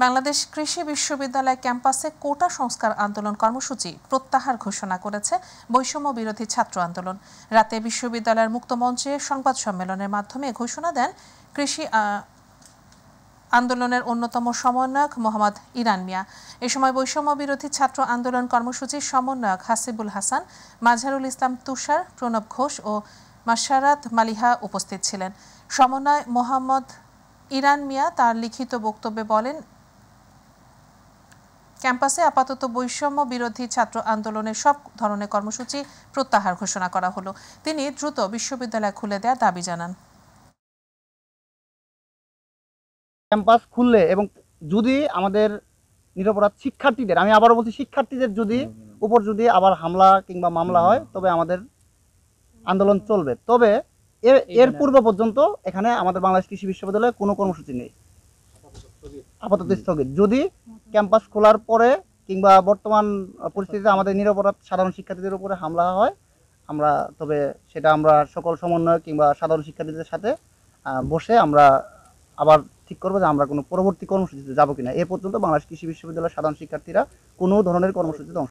বাংলাদেশ কৃষি বিশ্ববিদ্যালয় ক্যাম্পাসে কোটা সংস্কার আন্দোলন কর্মসূচি প্রত্যাহার ঘোষণা করেছে বৈষম্য বিরোধী ছাত্র আন্দোলন। রাতে বিশ্ববিদ্যালয়ের মুক্ত মঞ্চে সংবাদ সম্মেলনের মাধ্যমে ঘোষণা দেন কৃষি আন্দোলনের অন্যতম সমন্বয়ক মোহাম্মদ ইরান মিয়া। এ সময় বৈষম্য বিরোধী ছাত্র আন্দোলন কর্মসূচির সমন্বয়ক হাসিবুল হাসান, মাঝহারুল ইসলাম তুষার, প্রণব ঘোষ ও মাশারাত মালিহা উপস্থিত ছিলেন। সমন্বয় মোহাম্মদ ইরান মিয়া তার লিখিত বক্তব্যে বলেন, ক্যাম্পাসে আপাতত বৈষম্য বিরোধী ছাত্র আন্দোলনের সব ধরনের কর্মসূচি প্রত্যাহার ঘোষণা করা হলো। তিনি দ্রুত বিশ্ববিদ্যালয় খুলে দেওয়ার দাবি জানান। ক্যাম্পাস খুললে এবং যদি আমাদের নিরপরাধ শিক্ষার্থীদের, আমি আবারও বলছি শিক্ষার্থীদের যদি উপর যদি আবার হামলা কিংবা মামলা হয় তবে আমাদের আন্দোলন চলবে। তবে এর পূর্ব পর্যন্ত এখানে আমাদের বাংলাদেশ কৃষি বিশ্ববিদ্যালয়ে কোনো কর্মসূচি নেই, আপাতত স্থগিত। যদি ক্যাম্পাস খোলার পরে কিংবা বর্তমান পরিস্থিতিতে আমাদের নিরপরাধ সাধারণ শিক্ষার্থীদের উপরে হামলা হয়, তবে সেটা আমরা সকল সমন্বয় কিংবা সাধারণ শিক্ষার্থীদের সাথে বসে আমরা আবার ঠিক করবো যে আমরা কোনো পরবর্তী কর্মসূচিতে যাবো কিনা। এ পর্যন্ত বাংলাদেশ কৃষি বিশ্ববিদ্যালয়ের সাধারণ শিক্ষার্থীরা কোনো ধরনের কর্মসূচিতে অংশ